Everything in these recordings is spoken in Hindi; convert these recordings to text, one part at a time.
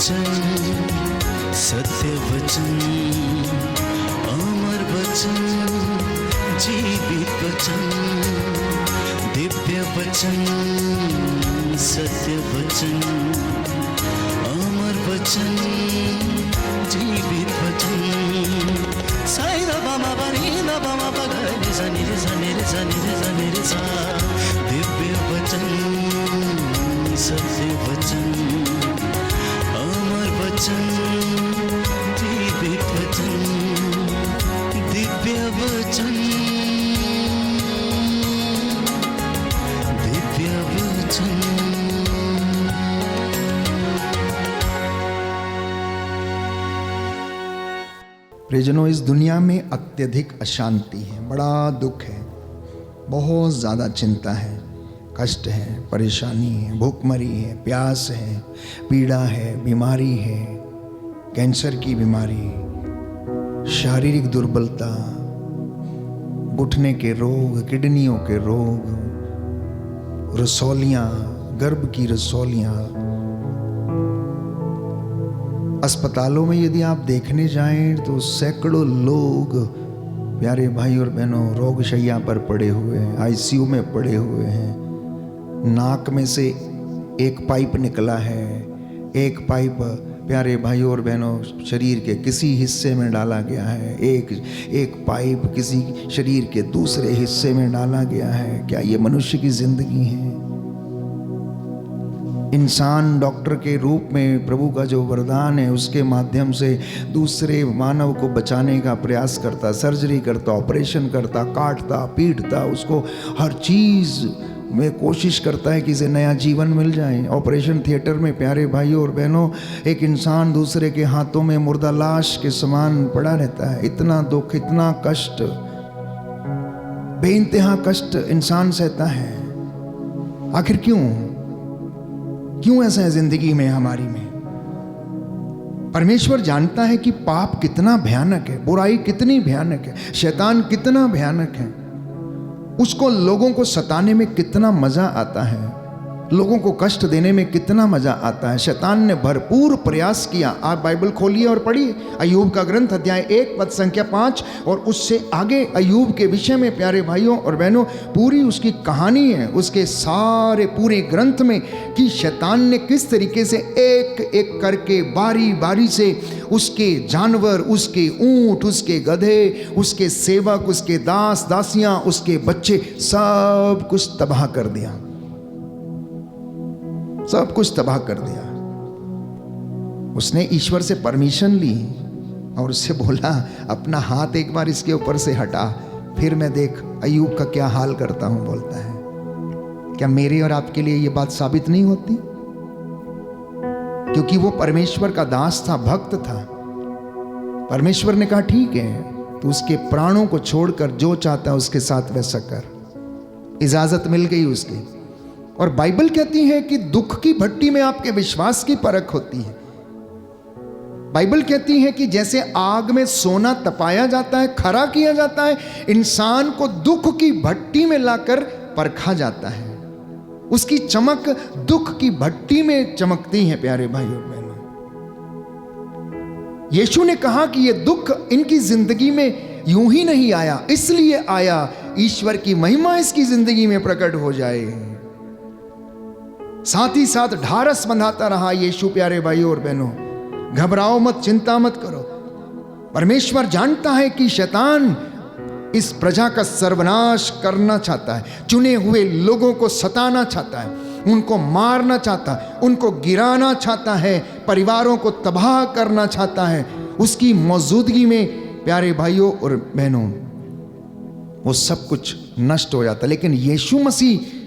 वचन, सत्य वचन, अमर वचन, जीवित वचन, दिव्य वचन, सत्य वचन, अमर वचन, जीवित वचन। साई दा बामा बनी दा बामा बगा रे सा नी रे सा नी रे सा नी रे सा नी रे सा। दिव्य वचन, सत्य वचन, अमर वचन, जीवित वचन, दिव्य वचन, दिव्य वचन। प्रियजनों, इस दुनिया में अत्यधिक अशांति है, बड़ा दुख है, बहुत ज़्यादा चिंता है, कष्ट है, परेशानी है, भूखमरी है, प्यास है, पीड़ा है, बीमारी है, कैंसर की बीमारी, शारीरिक दुर्बलता, घुटने के रोग, किडनियों के रोग, रसौलियाँ, गर्भ की रसौलियाँ। अस्पतालों में यदि आप देखने जाएं तो सैकड़ों लोग, प्यारे भाई और बहनों, रोगशैया पर पड़े हुए हैं, आईसीयू में पड़े हुए हैं। नाक में से एक पाइप निकला है, एक पाइप प्यारे भाइयों और बहनों शरीर के किसी हिस्से में डाला गया है, एक पाइप किसी शरीर के दूसरे हिस्से में डाला गया है। क्या ये मनुष्य की जिंदगी है? इंसान डॉक्टर के रूप में प्रभु का जो वरदान है उसके माध्यम से दूसरे मानव को बचाने का प्रयास करता, सर्जरी करता, ऑपरेशन करता, काटता, पीटता, उसको हर चीज़ में कोशिश करता है कि इसे नया जीवन मिल जाए। ऑपरेशन थिएटर में प्यारे भाइयों और बहनों, एक इंसान दूसरे के हाथों में मुर्दा लाश के समान पड़ा रहता है। इतना दुख, इतना कष्ट, बेइंतहा कष्ट इंसान सहता है। आखिर क्यों ऐसा है जिंदगी में हमारी में? परमेश्वर जानता है कि पाप कितना भयानक है, बुराई कितनी भयानक है, शैतान कितना भयानक है। उसको लोगों को सताने में कितना मजा आता है, लोगों को कष्ट देने में कितना मजा आता है। शैतान ने भरपूर प्रयास किया। आप बाइबल खोलिए और पढ़िए, अय्यूब का ग्रंथ अध्याय 1 पद संख्या 5 और उससे आगे अय्यूब के विषय में प्यारे भाइयों और बहनों पूरी उसकी कहानी है, उसके सारे पूरे ग्रंथ में, कि शैतान ने किस तरीके से एक एक करके बारी बारी से उसके जानवर, उसके ऊंट, उसके गधे, उसके सेवक, उसके दास दासियां, उसके बच्चे, सब कुछ तबाह कर दिया, सब कुछ तबाह कर दिया। उसने ईश्वर से परमिशन ली और उससे बोला, अपना हाथ एक बार इसके ऊपर से हटा, फिर मैं देख अय्यूब का क्या हाल करता हूं। बोलता है, क्या मेरे और आपके लिए यह बात साबित नहीं होती? क्योंकि वो परमेश्वर का दास था, भक्त था। परमेश्वर ने कहा, ठीक है, तो उसके प्राणों को छोड़कर जो चाहता है उसके साथ वैसा कर। इजाजत मिल गई उसकी। और बाइबल कहती है कि दुख की भट्टी में आपके विश्वास की परख होती है। बाइबल कहती है कि जैसे आग में सोना तपाया जाता है, खरा किया जाता है, इंसान को दुख की भट्टी में लाकर परखा जाता है। उसकी चमक दुख की भट्टी में चमकती है। प्यारे भाई और बहनों, यीशु ने कहा कि यह दुख इनकी जिंदगी में यूं ही नहीं आया, इसलिए आया ईश्वर की महिमा इसकी जिंदगी में प्रकट हो जाए। साथ ही साथ ढारस बंधाता रहा यीशु। प्यारे भाइयों और बहनों, घबराओ मत, चिंता मत करो। परमेश्वर जानता है कि शैतान इस प्रजा का सर्वनाश करना चाहता है, चुने हुए लोगों को सताना चाहता है, उनको मारना चाहता है, उनको गिराना चाहता है, परिवारों को तबाह करना चाहता है। उसकी मौजूदगी में प्यारे भाइयों और बहनों वो सब कुछ नष्ट हो जाता है। लेकिन यीशु मसीह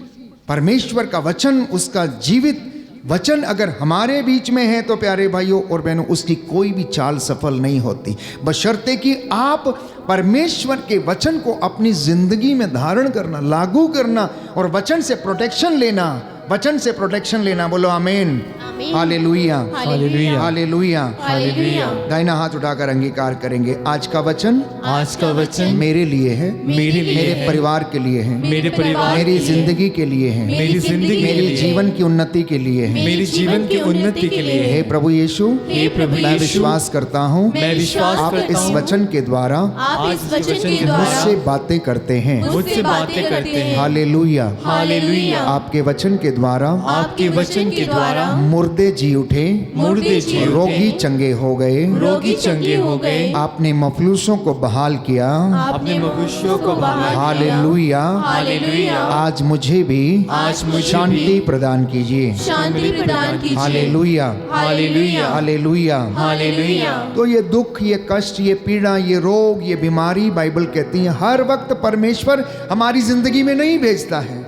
परमेश्वर का वचन, उसका जीवित वचन अगर हमारे बीच में है तो प्यारे भाइयों और बहनों उसकी कोई भी चाल सफल नहीं होती, बशर्ते कि आप परमेश्वर के वचन को अपनी जिंदगी में धारण करना, लागू करना और वचन से प्रोटेक्शन लेना, वचन से प्रोटेक्शन लेना। बोलो आमीन। आमीन। Hallelujah, hallelujah. हालेलुया। हालेलुया। दाहिना हाथ उठाकर अंगीकार करेंगे। आज का वचन आज का वचन मेरे लिए है, मेरे लिए मेरे है, परिवार के लिए है, मेरे परिवार मेरी के लिए, जिंदगी के लिए है, मेरी जिंदगी के मेरे लिए, जीवन की उन्नति के लिए है। मेरी जीवन की उन्नति के लिए हे है। प्रभु यीशु, हे प्रभु मैं यीशु, विश्वास करता हूँ मैं विश्वास आप करता इस हूँ वचन के द्वारा आप इस वचन के मुझसे द्वारा मुझसे बातें करते हैं। मुझसे बातें करते हैं। हालेलुया। हालेलुया। आपके वचन के द्वारा आपके वचन के द्वारा मुर्दे जी उठे, मुर्दे जी उठे, रोगी चंगे हो गए, रोगी चंगे हो गए, आपने मफलूसों को बहाल किया। अपने मनुष्यों को बहाल हालेलुया। हालेलुया। आज मुझे भी आज मुझे शांति भी प्रदान कीजिए। शांति प्रदान कीजिए। Hallelujah, hallelujah. हालेलुया। हालेलुया। तो ये दुख, ये कष्ट, ये पीड़ा, ये रोग, ये बीमारी, बाइबल कहती है हर वक्त परमेश्वर हमारी जिंदगी में नहीं भेजता है।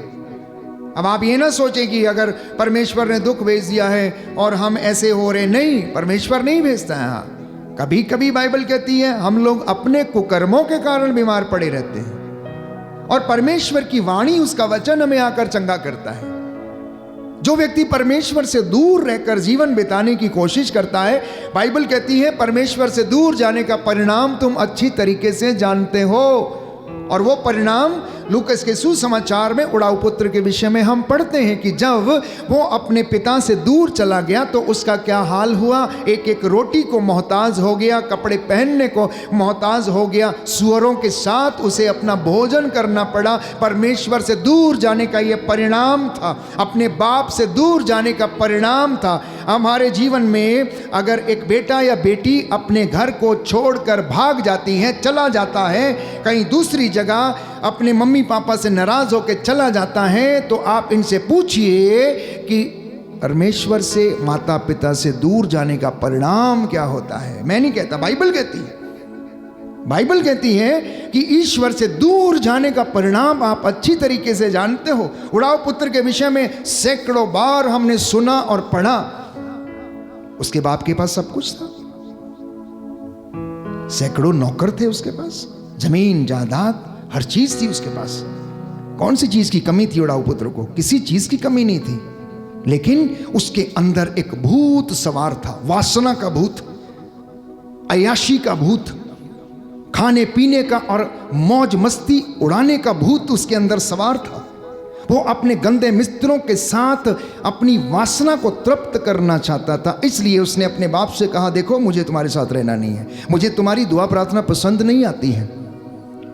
अब आप ये ना सोचें कि अगर परमेश्वर ने दुख भेज दिया है और हम ऐसे हो रहे, नहीं, परमेश्वर नहीं भेजता है। हाँ, कभी कभी बाइबल कहती है हम लोग अपने कुकर्मों के कारण बीमार पड़े रहते हैं और परमेश्वर की वाणी, उसका वचन हमें आकर चंगा करता है। जो व्यक्ति परमेश्वर से दूर रहकर जीवन बिताने की कोशिश करता है, बाइबल कहती है परमेश्वर से दूर जाने का परिणाम तुम अच्छी तरीके से जानते हो। और वो परिणाम लूकस के सुसमाचार में उड़ाऊ पुत्र के विषय में हम पढ़ते हैं कि जब वो अपने पिता से दूर चला गया तो उसका क्या हाल हुआ। एक एक रोटी को मोहताज हो गया, कपड़े पहनने को मोहताज हो गया, सुअरों के साथ उसे अपना भोजन करना पड़ा। परमेश्वर से दूर जाने का ये परिणाम था, अपने बाप से दूर जाने का परिणाम था। हमारे जीवन में अगर एक बेटा या बेटी अपने घर को छोड़कर भाग जाती है, चला जाता है कहीं दूसरी जगह, अपने मम्मी पापा से नाराज होकर चला जाता है, तो आप इनसे पूछिए कि परमेश्वर से, माता पिता से दूर जाने का परिणाम क्या होता है। मैं नहीं कहता, बाइबल कहती है। बाइबल कहती है कि ईश्वर से दूर जाने का परिणाम आप अच्छी तरीके से जानते हो। उड़ाऊ पुत्र के विषय में सैकड़ों बार हमने सुना और पढ़ा। उसके बाप के पास सब कुछ था, सैकड़ों नौकर थे उसके पास, जमीन जायदाद हर चीज थी उसके पास। कौन सी चीज की कमी थी उड़ाऊ पुत्र को? किसी चीज की कमी नहीं थी, लेकिन उसके अंदर एक भूत सवार था, वासना का भूत, अय्याशी का भूत, खाने पीने का और मौज मस्ती उड़ाने का भूत उसके अंदर सवार था। वो अपने गंदे मित्रों के साथ अपनी वासना को तृप्त करना चाहता था। इसलिए उसने अपने बाप से कहा, देखो मुझे तुम्हारे साथ रहना नहीं है, मुझे तुम्हारी दुआ प्रार्थना पसंद नहीं आती है,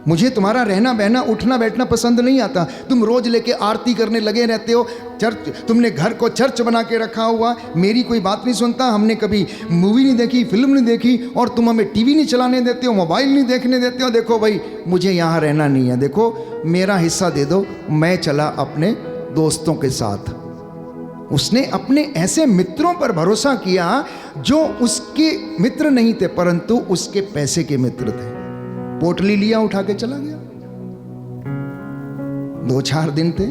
मुझे तुम्हारा रहना बहना उठना बैठना पसंद नहीं आता। तुम रोज लेके आरती करने लगे रहते हो, चर्च, तुमने घर को चर्च बना के रखा हुआ, मेरी कोई बात नहीं सुनता, हमने कभी मूवी नहीं देखी, फिल्म नहीं देखी, और तुम हमें टीवी नहीं चलाने देते हो, मोबाइल नहीं देखने देते हो। देखो भाई, मुझे यहाँ रहना नहीं है, देखो मेरा हिस्सा दे दो, मैं चला अपने दोस्तों के साथ। उसने अपने ऐसे मित्रों पर भरोसा किया जो उसके मित्र नहीं थे, परंतु उसके पैसे के मित्र थे। पोटली लिया, उठा के चला गया। 2-4 दिन थे,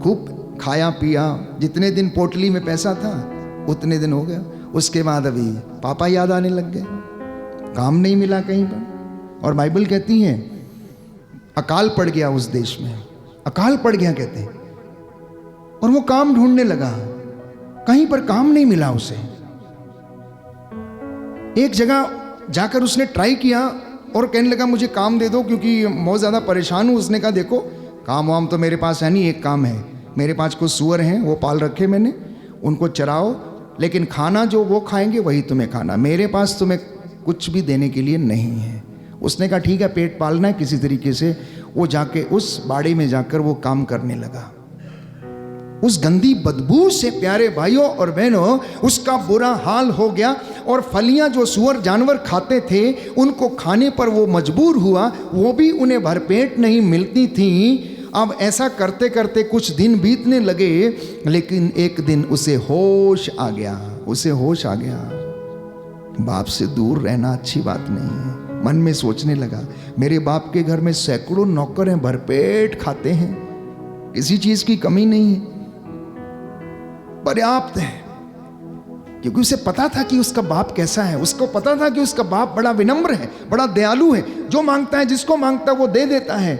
खूब खाया पिया, जितने दिन पोटली में पैसा था उतने दिन हो गया। उसके बाद अभी पापा याद आने लग गए, काम नहीं मिला कहीं पर। और बाइबल कहती है अकाल पड़ गया उस देश में, अकाल पड़ गया कहते हैं, और वो काम ढूंढने लगा, कहीं पर काम नहीं मिला उसे। एक जगह जाकर उसने ट्राई किया और कहने लगा मुझे काम दे दो क्योंकि बहुत ज़्यादा परेशान हूँ। उसने कहा देखो काम वाम तो मेरे पास है नहीं, एक काम है, मेरे पास कुछ सूअर हैं, वो पाल रखे मैंने, उनको चराओ, लेकिन खाना जो वो खाएंगे वही तुम्हें खाना, मेरे पास तुम्हें कुछ भी देने के लिए नहीं है। उसने कहा ठीक है, पेट पालना है किसी तरीके से। वो जाके उस बाड़े में जाकर वो काम करने लगा। उस गंदी बदबू से प्यारे भाइयों और बहनों उसका बुरा हाल हो गया, और फलियां जो सुअर जानवर खाते थे उनको खाने पर वो मजबूर हुआ, वो भी उन्हें भरपेट नहीं मिलती थी। अब ऐसा करते करते कुछ दिन बीतने लगे, लेकिन एक दिन उसे होश आ गया, उसे होश आ गया। बाप से दूर रहना अच्छी बात नहीं है। मन में सोचने लगा मेरे बाप के घर में सैकड़ों नौकर हैं, भरपेट खाते हैं, किसी चीज की कमी नहीं है, पर्याप्त है। क्योंकि उसे पता था कि उसका बाप कैसा है, उसको पता था कि उसका बाप बड़ा विनम्र है, बड़ा दयालु है, जो मांगता है जिसको मांगता है वो दे देता है,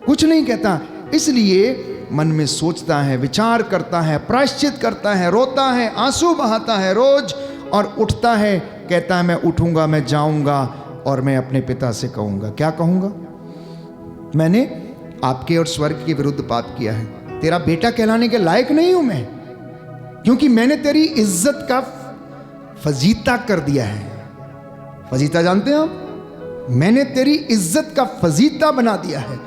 कुछ नहीं कहता। इसलिए मन में सोचता है, विचार करता है, प्रायश्चित करता है, रोता है, आंसू बहाता है रोज, और उठता है, कहता है मैं उठूंगा, मैं जाऊंगा और मैं अपने पिता से कहूंगा। क्या कहूंगा? मैंने आपके और स्वर्ग के विरुद्ध पाप किया है, तेरा बेटा कहलाने के लायक नहीं हूं मैं, क्योंकि मैंने तेरी इज्जत का फजीता कर दिया है। फजीता जानते हैं आप? मैंने तेरी इज्जत का फजीता बना दिया है।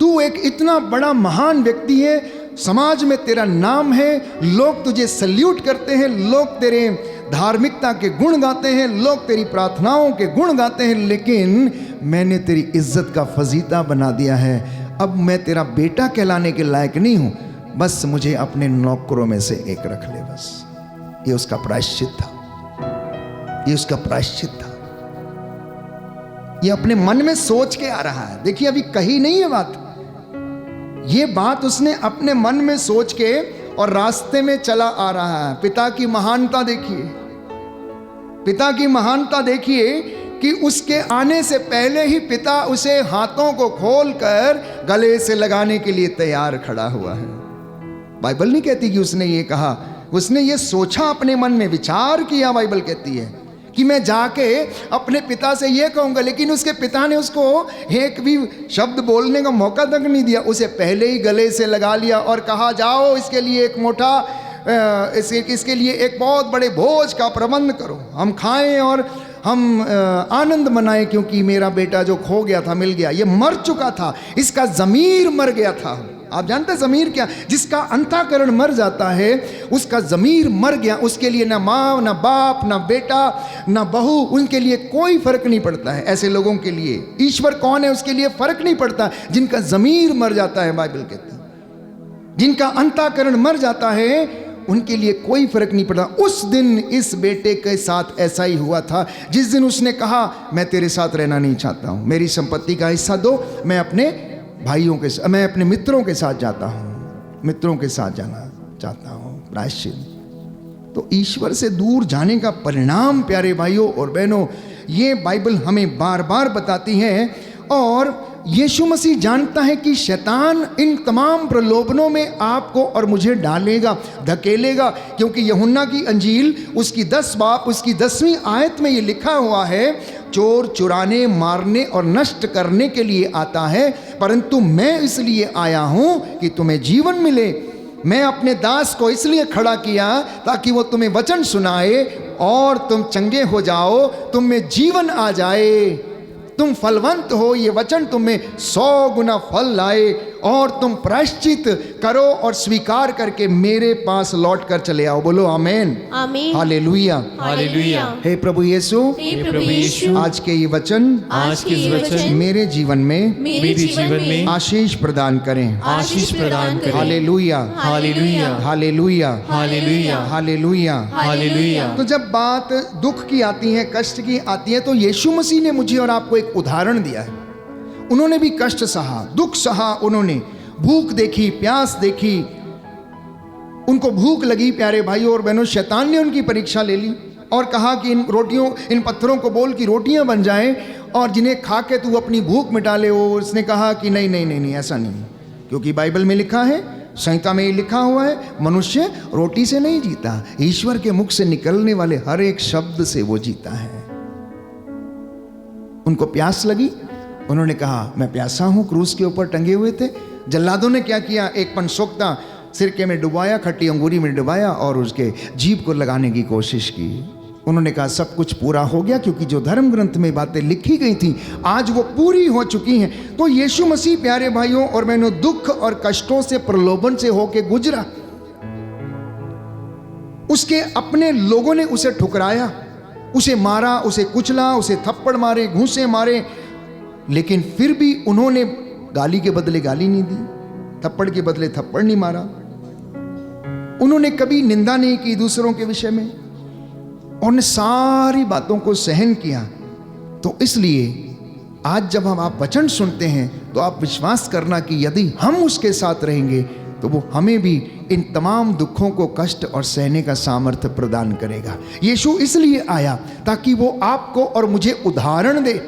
तू एक इतना बड़ा महान व्यक्ति है, समाज में तेरा नाम है, लोग तुझे सल्यूट करते हैं, लोग तेरे धार्मिकता के गुण गाते हैं, लोग तेरी प्रार्थनाओं के गुण गाते हैं, लेकिन मैंने तेरी इज्जत का फजीता बना दिया है। अब मैं तेरा बेटा कहलाने के लायक नहीं हूं, बस मुझे अपने नौकरों में से एक रख ले बस। ये उसका प्रायश्चित था, ये उसका प्रायश्चित था। ये अपने मन में सोच के आ रहा है। देखिए अभी कही नहीं है बात, ये बात उसने अपने मन में सोच के और रास्ते में चला आ रहा है। पिता की महानता देखिए, पिता की महानता देखिए कि उसके आने से पहले ही पिता उसे हाथों को खोलकर गले से लगाने के लिए तैयार खड़ा हुआ है। बाइबल नहीं कहती कि उसने ये कहा, उसने ये सोचा, अपने मन में विचार किया। बाइबल कहती है कि मैं जाके अपने पिता से ये कहूँगा, लेकिन उसके पिता ने उसको एक भी शब्द बोलने का मौका तक नहीं दिया, उसे पहले ही गले से लगा लिया और कहा जाओ इसके लिए एक मोटा इसके लिए एक बहुत बड़े भोज का प्रबंध करो, हम खाएं और हम आनंद मनाएं, क्योंकि मेरा बेटा जो खो गया था मिल गया। ये मर चुका था, इसका ज़मीर मर गया था। आप जानते हैं ज़मीर क्या? जिसका अंतःकरण मर जाता है उसका ज़मीर मर गया। उसके लिए ना माँ, ना बाप, ना बेटा, ना बहू, उनके लिए कोई फर्क नहीं पड़ता है। ऐसे लोगों के लिए ईश्वर कौन है उसके लिए फर्क नहीं पड़ता। जिनका ज़मीर मर जाता है, बाइबल कहती है, जिनका अंतःकरण मर जाता है उनके लिए कोई फर्क नहीं पड़ता। उस दिन इस बेटे के साथ ऐसा ही हुआ था, जिस दिन उसने कहा मैं तेरे साथ रहना नहीं चाहता हूँ, मेरी संपत्ति का हिस्सा दो, मैं अपने भाइयों के साथ, मैं अपने मित्रों के साथ जाता हूँ, मित्रों के साथ जाना चाहता हूँ। प्रायश्चित। तो ईश्वर से दूर जाने का परिणाम प्यारे भाइयों और बहनों, ये बाइबल हमें बार बार बताती है। और यीशु मसीह जानता है कि शैतान इन तमाम प्रलोभनों में आपको और मुझे डालेगा, धकेलेगा, क्योंकि यूहन्ना की अंजील उसकी 10 बाब उसकी 10वीं आयत में ये लिखा हुआ है, चोर चुराने, मारने और नष्ट करने के लिए आता है, परंतु मैं इसलिए आया हूं कि तुम्हें जीवन मिले। मैं अपने दास को इसलिए खड़ा किया ताकि वो तुम्हें वचन सुनाए और तुम चंगे हो जाओ, तुम में जीवन आ जाए, तुम फलवंत हो, ये वचन तुम्हें 100 गुना फल लाए, और तुम प्रायश्चित करो और स्वीकार करके मेरे पास लौट कर चले आओ। बोलो आमेन, आमीन, हालेलुया, हालेलुया। हे प्रभु यीशु, हे प्रभु यीशु, आज के ये वचन आज के ये वचन मेरे जीवन में मेरे जीवन में आशीष प्रदान करें। आशीष प्रदान करें। Hallelujah, hallelujah, hallelujah, hallelujah, hallelujah. Hallelujah. तो जब बात दुख की आती है, कष्ट की आती है, तो यीशु मसीह ने मुझे और आपको एक उदाहरण दिया है। उन्होंने भी कष्ट सहा, दुख सहा, उन्होंने भूख देखी, प्यास देखी, उनको भूख लगी प्यारे भाइयों और बहनों। शैतान ने उनकी परीक्षा ले ली और कहा कि इन पत्थरों को बोल कि रोटियां बन जाएं और जिन्हें खा के तू अपनी भूख मिटा ले। वो उसने कहा कि नहीं नहीं नहीं नहीं, ऐसा नहीं, क्योंकि बाइबल में लिखा है, संहिता में ये लिखा हुआ है, मनुष्य रोटी से नहीं जीता, ईश्वर के मुख से निकलने वाले हर एक शब्द से वो जीता है। उनको प्यास लगी, उन्होंने कहा मैं प्यासा हूं। क्रूस के ऊपर टंगे हुए थे। जल्लादों ने क्या किया, एक पनसोक्ता सिरके में डुबाया, खट्टी अंगूरी में डुबाया और उसके जीभ को लगाने की कोशिश की। उन्होंने कहा सब कुछ पूरा हो गया, क्योंकि जो धर्म ग्रंथ में बातें लिखी गई थी आज वो पूरी हो चुकी हैं। तो यीशु मसीह प्यारे भाइयों और बहनों दुख और कष्टों से, प्रलोभन से होके गुजरा। उसके अपने लोगों ने उसे ठुकराया, उसे मारा, उसे कुचला, उसे थप्पड़ मारे, घूंसे मारे, लेकिन फिर भी उन्होंने गाली के बदले गाली नहीं दी, थप्पड़ के बदले थप्पड़ नहीं मारा। उन्होंने कभी निंदा नहीं की दूसरों के विषय में, उन्होंने सारी बातों को सहन किया। तो इसलिए आज जब हम आप वचन सुनते हैं तो आप विश्वास करना कि यदि हम उसके साथ रहेंगे तो वो हमें भी इन तमाम दुखों को, कष्ट और सहने का सामर्थ्य प्रदान करेगा। यीशु इसलिए आया ताकि वो आपको और मुझे उदाहरण दे,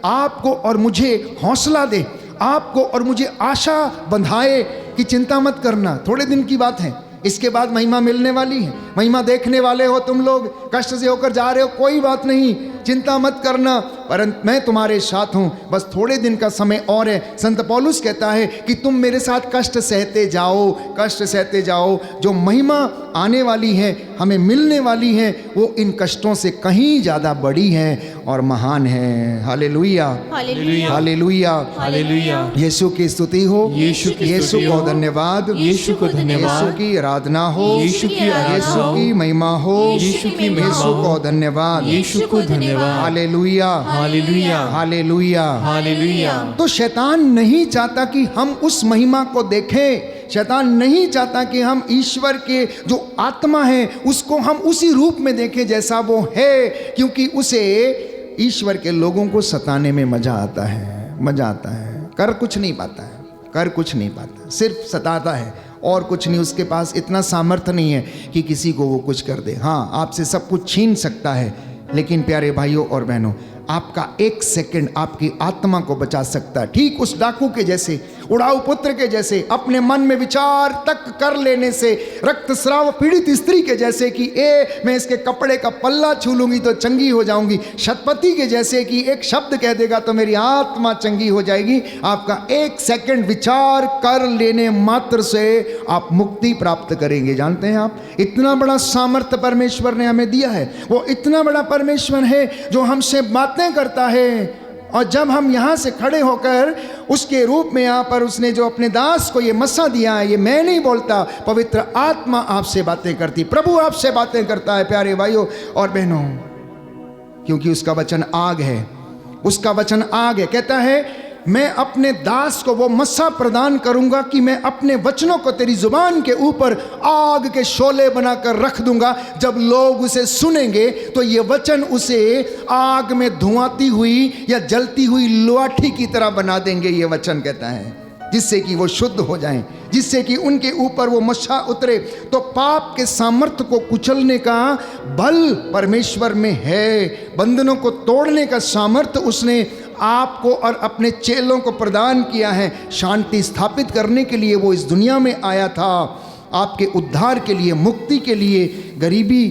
आपको और मुझे हौसला दे, आपको और मुझे आशा बंधाए कि चिंता मत करना, थोड़े दिन की बात है, इसके बाद महिमा मिलने वाली है। महिमा देखने वाले हो तुम लोग, कष्ट से होकर जा रहे हो, कोई बात नहीं, चिंता मत करना, परंतु मैं तुम्हारे साथ हूं, बस थोड़े दिन का समय और है। संत पौलुस कहता है कि तुम मेरे साथ कष्ट सहते जाओ, कष्ट सहते जाओ। जो महिमा आने वाली है, हमें मिलने वाली है, वो इन कष्टों से कहीं ज़्यादा बड़ी है और महान है। Hallelujah, hallelujah, hallelujah, hallelujah. यीशु की स्तुति हो, यीशु की यीशु स्तुति को हो, धन्यवाद, यीशु को धन्यवाद, यीशु की आराधना हो, यीशु की आराधना यीशु हो, की महिमा हो, यीशु की महिमा यीशु हो, को धन्यवाद, यीशु को धन्यवाद। Hallelujah, hallelujah, hallelujah. हालेलुया। तो शैतान नहीं चाहता कि हम उस महिमा को देखें, शैतान नहीं चाहता कि हम ईश्वर के जो आत्मा है उसको हम उसी रूप में देखें जैसा वो है, क्योंकि उसे ईश्वर के लोगों को सताने में मजा आता है, मजा आता है। कर कुछ नहीं पाता है, कर कुछ नहीं पाता, सिर्फ सताता है और कुछ नहीं। उसके पास इतना सामर्थ्य नहीं है कि किसी को वो कुछ कर दे। हाँ, आपसे सब कुछ छीन सकता है, लेकिन प्यारे भाइयों और बहनों, आपका एक सेकंड आपकी आत्मा को बचा सकता है। ठीक उस डाकू के जैसे, उड़ाऊ पुत्र के जैसे, अपने मन में विचार तक कर लेने से, रक्तस्राव पीड़ित स्त्री के जैसे कि मैं इसके कपड़े का पल्ला छू लूंगी तो चंगी हो जाऊंगी, शतपति के जैसे कि एक शब्द कह देगा तो मेरी आत्मा चंगी हो जाएगी। आपका एक सेकंड विचार कर लेने मात्र से आप मुक्ति प्राप्त करेंगे। जानते हैं आप, इतना बड़ा सामर्थ्य परमेश्वर ने हमें दिया है। वो इतना बड़ा परमेश्वर है जो हमसे बातें करता है, और जब हम यहाँ से खड़े होकर उसके रूप में यहाँ पर उसने जो अपने दास को ये मस्सा दिया है, ये मैं नहीं बोलता, पवित्र आत्मा आपसे बातें करती, प्रभु आपसे बातें करता है प्यारे भाइयों और बहनों, क्योंकि उसका वचन आग है, उसका वचन आग है। कहता है मैं अपने दास को वो मस्सा प्रदान करूंगा कि मैं अपने वचनों को तेरी जुबान के ऊपर आग के शोले बनाकर रख दूंगा। जब लोग उसे सुनेंगे तो ये वचन उसे आग में धुआंती हुई या जलती हुई लाठी की तरह बना देंगे, ये वचन कहता है, जिससे कि वो शुद्ध हो जाएं, जिससे कि उनके ऊपर वो मस्सा उतरे। तो पाप के सामर्थ्य को कुचलने का बल परमेश्वर में है, बंधनों को तोड़ने का सामर्थ्य उसने आपको और अपने चेलों को प्रदान किया है। शांति स्थापित करने के लिए वो इस दुनिया में आया था, आपके उद्धार के लिए, मुक्ति के लिए, गरीबी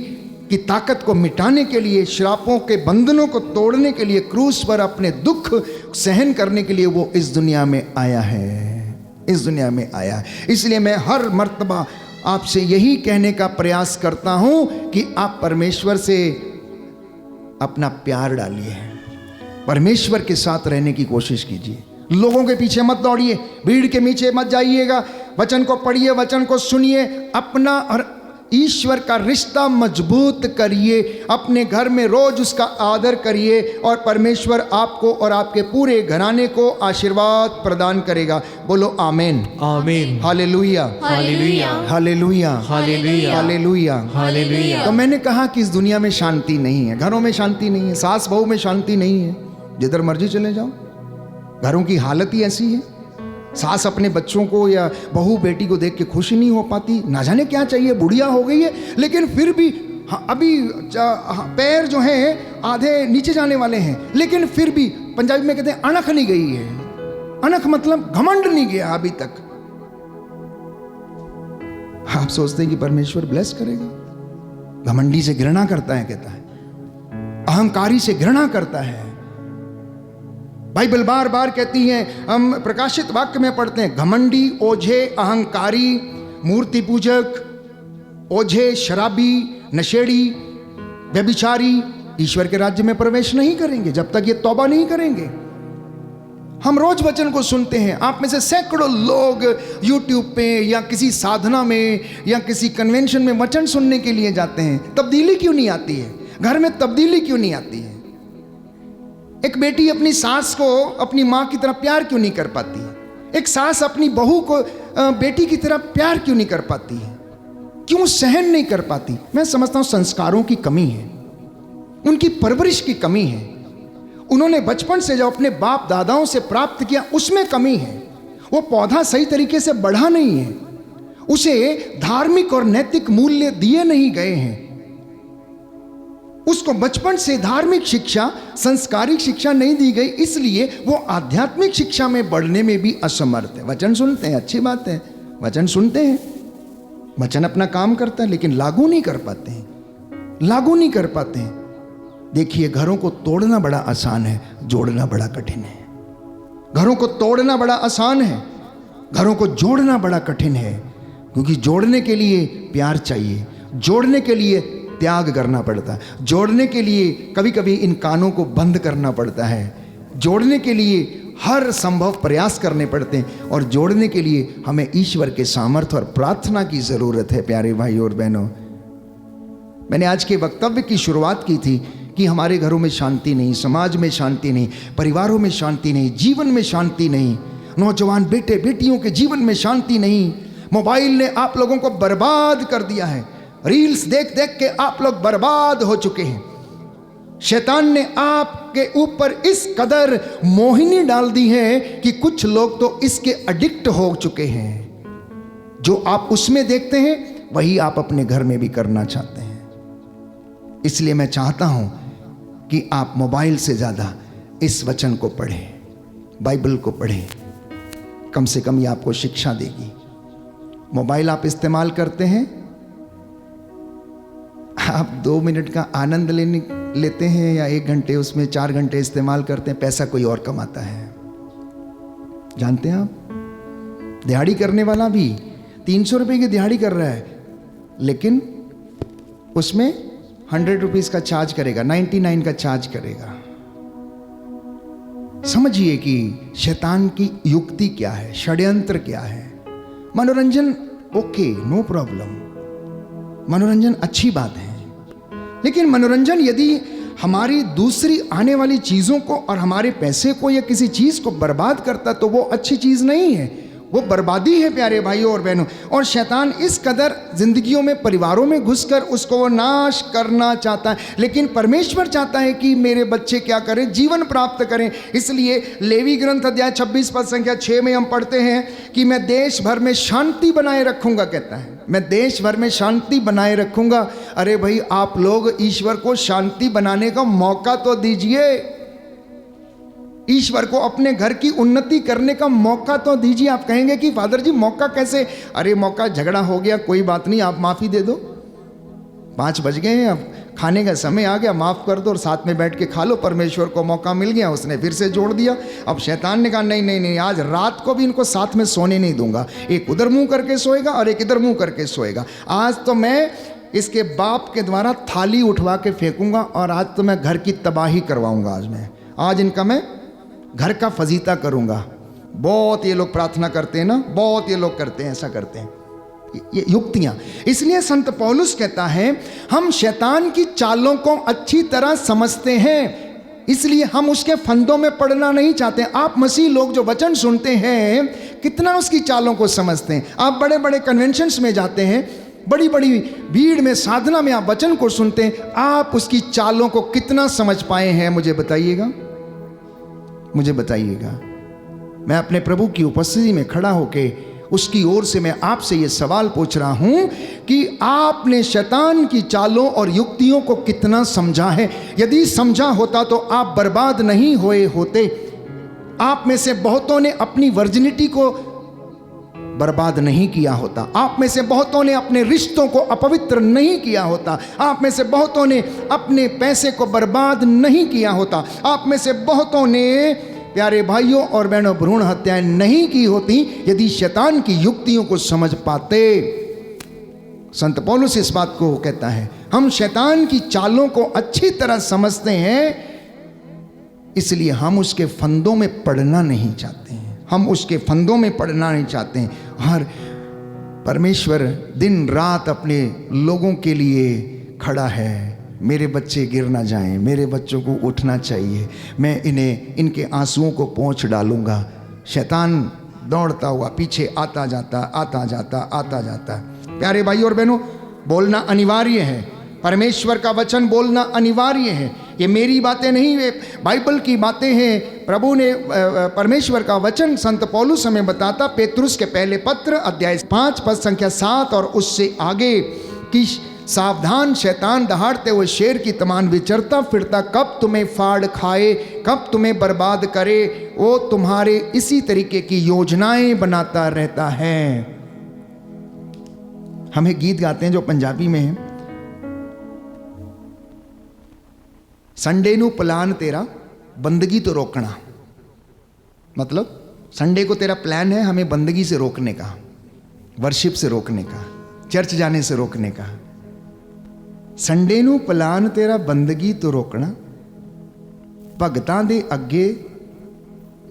की ताकत को मिटाने के लिए, श्रापों के बंधनों को तोड़ने के लिए, क्रूस पर अपने दुख सहन करने के लिए वो इस दुनिया में आया है, इस दुनिया में आया है। इसलिए मैं हर मर्तबा आपसे यही कहने का प्रयास करता हूं कि आप परमेश्वर से अपना प्यार डालिए, परमेश्वर के साथ रहने की कोशिश कीजिए। लोगों के पीछे मत दौड़िए, भीड़ के नीचे मत जाइएगा, वचन को पढ़िए, वचन को सुनिए, अपना और ईश्वर का रिश्ता मजबूत करिए, अपने घर में रोज उसका आदर करिए और परमेश्वर आपको और आपके पूरे घराने को आशीर्वाद प्रदान करेगा। बोलो आमीन, आमीन, hallelujah, hallelujah, hallelujah, hallelujah, hallelujah, hallelujah. तो मैंने कहा कि इस दुनिया में शांति नहीं है, घरों में शांति नहीं है, सास बहू में शांति नहीं है, जिधर मर्जी चले जाओ, घरों की हालत ही ऐसी है। सास अपने बच्चों को या बहू बेटी को देख के खुश नहीं हो पाती, ना जाने क्या चाहिए, बुढ़िया हो गई है, लेकिन फिर भी अभी पैर जो हैं आधे नीचे जाने वाले हैं, लेकिन फिर भी पंजाबी में कहते हैं अणख नहीं गई है। अणख मतलब घमंड नहीं गया अभी तक। आप सोचते हैं कि परमेश्वर ब्लेस करेगा? घमंडी से घृणा करता है, कहता है, अहंकारी से घृणा करता है। बाइबल बार बार कहती है, हम प्रकाशित वाक्य में पढ़ते हैं, घमंडी, ओझे, अहंकारी, मूर्ति पूजक, ओझे, शराबी, नशेड़ी, व्यभिचारी ईश्वर के राज्य में प्रवेश नहीं करेंगे जब तक ये तौबा नहीं करेंगे। हम रोज वचन को सुनते हैं, आप में से सैकड़ों लोग यूट्यूब पे या किसी साधना में या किसी कन्वेंशन में वचन सुनने के लिए जाते हैं, तब्दीली क्यों नहीं आती है? घर में तब्दीली क्यों नहीं आती है? एक बेटी अपनी सास को अपनी माँ की तरह प्यार क्यों नहीं कर पाती है? एक सास अपनी बहू को बेटी की तरह प्यार क्यों नहीं कर पाती है? क्यों सहन नहीं कर पाती? मैं समझता हूँ संस्कारों की कमी है, उनकी परवरिश की कमी है, उन्होंने बचपन से जो अपने बाप दादाओं से प्राप्त किया उसमें कमी है। वो पौधा सही तरीके से बढ़ा नहीं है, उसे धार्मिक और नैतिक मूल्य दिए नहीं गए हैं, उसको बचपन से धार्मिक शिक्षा, संस्कारिक शिक्षा नहीं दी गई, इसलिए वो आध्यात्मिक शिक्षा में बढ़ने में भी असमर्थ है। वचन सुनते हैं, अच्छी बात है, वचन सुनते हैं, वचन अपना काम करता है, लेकिन लागू नहीं कर पाते हैं, लागू नहीं कर पाते हैं। देखिए, घरों को तोड़ना बड़ा आसान है, जोड़ना बड़ा कठिन है। घरों को तोड़ना बड़ा आसान है, घरों को जोड़ना बड़ा कठिन है। क्योंकि जोड़ने के लिए प्यार चाहिए, जोड़ने के लिए त्याग करना पड़ता है, जोड़ने के लिए कभी कभी इन कानों को बंद करना पड़ता है, जोड़ने के लिए हर संभव प्रयास करने पड़ते हैं, और जोड़ने के लिए हमें ईश्वर के सामर्थ्य और प्रार्थना की ज़रूरत है। प्यारे भाई और बहनों, मैंने आज के वक्तव्य की शुरुआत की थी कि हमारे घरों में शांति नहीं, समाज में शांति नहीं, परिवारों में शांति नहीं, जीवन में शांति नहीं, नौजवान बेटे बेटियों के जीवन में शांति नहीं। मोबाइल ने आप लोगों को बर्बाद कर दिया है, रील्स देख देख के आप लोग बर्बाद हो चुके हैं। शैतान ने आपके ऊपर इस कदर मोहिनी डाल दी है कि कुछ लोग तो इसके एडिक्ट हो चुके हैं। जो आप उसमें देखते हैं वही आप अपने घर में भी करना चाहते हैं। इसलिए मैं चाहता हूं कि आप मोबाइल से ज़्यादा इस वचन को पढ़ें, बाइबल को पढ़ें। कम से कम ये आपको शिक्षा देगी। मोबाइल आप इस्तेमाल करते हैं, आप 2 मिनट का आनंद लेते हैं या 1 घंटे उसमें 4 घंटे इस्तेमाल करते हैं, पैसा कोई और कमाता है। जानते हैं आप, दिहाड़ी करने वाला भी 300 रुपये की दिहाड़ी कर रहा है, लेकिन उसमें 100 रुपीज़ का चार्ज करेगा, 99 का चार्ज करेगा। समझिए कि शैतान की युक्ति क्या है, षड्यंत्र क्या है। मनोरंजन ओके, नो प्रॉब्लम, मनोरंजन अच्छी बात है, लेकिन मनोरंजन यदि हमारी दूसरी आने वाली चीज़ों को और हमारे पैसे को या किसी चीज़ को बर्बाद करता तो वो अच्छी चीज़ नहीं है, वो बर्बादी है प्यारे भाइयों और बहनों। और शैतान इस कदर जिंदगियों में, परिवारों में घुसकर उसको वो नाश करना चाहता है। लेकिन परमेश्वर चाहता है कि मेरे बच्चे क्या करें, जीवन प्राप्त करें। इसलिए लेवी ग्रंथ अध्याय 26 पद संख्या 6 में हम पढ़ते हैं कि मैं देश भर में शांति बनाए रखूंगा, कहता है मैं देश भर में शांति बनाए रखूंगा। अरे भाई, आप लोग ईश्वर को शांति बनाने का मौका तो दीजिए, ईश्वर को अपने घर की उन्नति करने का मौका तो दीजिए। आप कहेंगे कि फादर जी मौका कैसे? अरे मौका, झगड़ा हो गया, कोई बात नहीं, आप माफ़ी दे दो, 5 बज गए हैं, अब खाने का समय आ गया, माफ़ कर दो और साथ में बैठ के खा लो। परमेश्वर को मौका मिल गया, उसने फिर से जोड़ दिया। अब शैतान ने कहा नहीं नहीं नहीं, आज रात को भी इनको साथ में सोने नहीं दूंगा, एक उधर मुंह करके सोएगा और एक इधर मुंह करके सोएगा। आज तो मैं इसके बाप के द्वारा थाली उठवा के फेंकूंगा और आज तो मैं घर की तबाही करवाऊंगा। आज इनका मैं घर का फजीता करूंगा। बहुत ये लोग प्रार्थना करते हैं ना, बहुत ये लोग करते हैं, ऐसा करते हैं, ये युक्तियां। इसलिए संत पौलुस कहता है हम शैतान की चालों को अच्छी तरह समझते हैं, इसलिए हम उसके फंदों में पड़ना नहीं चाहते। आप मसीह लोग जो वचन सुनते हैं, कितना उसकी चालों को समझते हैं। आप बड़े बड़े कन्वेंशंस में जाते हैं, बड़ी बड़ी भीड़ में, साधना में आप वचन को सुनते हैं, आप उसकी चालों को कितना समझ पाए हैं? मुझे बताइएगा, मुझे बताइएगा। मैं अपने प्रभु की उपस्थिति में खड़ा होके उसकी ओर से मैं आपसे ये सवाल पूछ रहा हूं कि आपने शैतान की चालों और युक्तियों को कितना समझा है? यदि समझा होता तो आप बर्बाद नहीं हुए होते। आप में से बहुतों ने अपनी वर्जिनिटी को बर्बाद नहीं किया होता, आप में से बहुतों ने अपने रिश्तों को अपवित्र नहीं किया होता, आप में से बहुतों ने अपने पैसे को बर्बाद नहीं किया होता, आप में से बहुतों ने प्यारे भाइयों और बहनों भ्रूण हत्याएं नहीं की होती यदि शैतान की युक्तियों को समझ पाते। संत पौलुस इस बात को कहता है हम शैतान की चालों को अच्छी तरह समझते हैं, इसलिए हम उसके फंदों में पड़ना नहीं चाहते हैं, हम उसके फंदों में पड़ना नहीं चाहते हैं। हर परमेश्वर दिन रात अपने लोगों के लिए खड़ा है। मेरे बच्चे गिर ना जाएं, मेरे बच्चों को उठना चाहिए, मैं इन्हें इनके आंसुओं को पोंछ डालूंगा। शैतान दौड़ता हुआ पीछे आता जाता, आता जाता, आता जाता। प्यारे भाइयों और बहनों, बोलना अनिवार्य है, परमेश्वर का वचन बोलना अनिवार्य है। ये मेरी बातें नहीं, ये बाइबल की बातें हैं। प्रभु ने, परमेश्वर का वचन संत पौलुस हमें बताता, पेतरुस के पहले पत्र अध्याय 5 पद संख्या 7 और उससे आगे कि सावधान, शैतान दहाड़ते हुए शेर की तमान विचरता फिरता कब तुम्हें फाड़ खाए, कब तुम्हें बर्बाद करे, वो तुम्हारे इसी तरीके की योजनाएं बनाता रहता है। हम एक गीत गाते हैं जो पंजाबी में है, संडे नू प्लान तेरा बंदगी तो रोकना। मतलब संडे को तेरा प्लान है हमें बंदगी से रोकने का, वर्शिप से रोकने का, चर्च जाने से रोकने का। संडे नू प्लान तेरा बंदगी तो रोकना, भगतां दे अगे,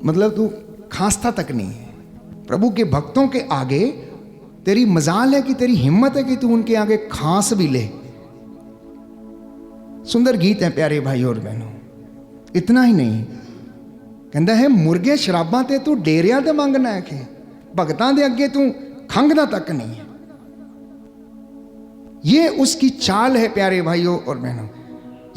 मतलब तू खास्ता तक नहीं है। प्रभु के भक्तों के आगे तेरी मजाल है कि तेरी हिम्मत है कि तू उनके आगे खांस भी ले। सुंदर गीत है प्यारे भाई और बहनों। इतना ही नहीं, कहता है मुर्गे शराबां ते तू डेरिया ते मंगना है कि भगतां दे अगे तू खंघदा तक नहीं है। ये उसकी चाल है प्यारे भाइयों और बहनों।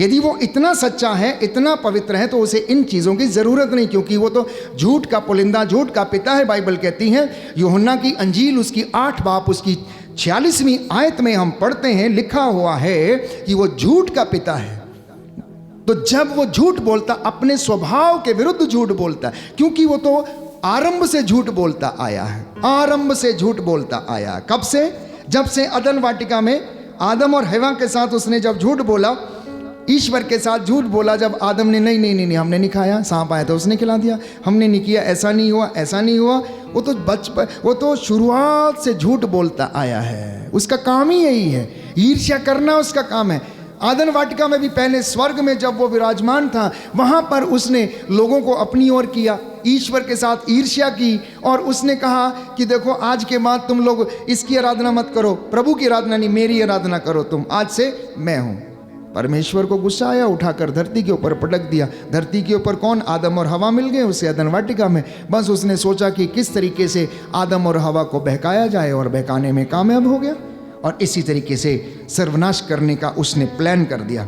यदि वो इतना सच्चा है, इतना पवित्र है, तो उसे इन चीज़ों की ज़रूरत नहीं, क्योंकि वो तो झूठ का पुलिंदा, झूठ का पिता है। बाइबल कहती है, यूहन्ना की अंजील उसकी 8 बाब उसकी 46वीं आयत में हम पढ़ते हैं, लिखा हुआ है कि वो झूठ का पिता है। तो जब वो झूठ बोलता, अपने स्वभाव के विरुद्ध झूठ बोलता है, क्योंकि वो तो आरंभ से झूठ बोलता आया है। आरंभ से झूठ बोलता आया। कब से? जब से अदन वाटिका में आदम और हवा के साथ उसने जब झूठ बोला, ईश्वर के साथ झूठ बोला। जब आदम ने नहीं हमने नहीं खाया, सांप आया तो उसने खिला दिया, हमने नहीं किया, ऐसा नहीं हुआ, ऐसा नहीं हुआ। वो तो शुरुआत से झूठ बोलता आया है। उसका काम ही यही है, ईर्ष्या करना उसका काम है। आदन वाटिका में भी पहले स्वर्ग में जब वो विराजमान था, वहां पर उसने लोगों को अपनी ओर किया, ईश्वर के साथ ईर्ष्या की, और उसने कहा कि देखो आज के बाद तुम लोग इसकी आराधना मत करो, प्रभु की आराधना नहीं, मेरी आराधना करो तुम, आज से मैं हूं। परमेश्वर को गुस्सा आया, उठाकर धरती के ऊपर पटक दिया। धरती के ऊपर कौन? आदम और हवा मिल गए उसे अदन वाटिका में। बस उसने सोचा कि किस तरीके से आदम और हवा को बहकाया जाए, और बहकाने में कामयाब हो गया, और इसी तरीके से सर्वनाश करने का उसने प्लान कर दिया।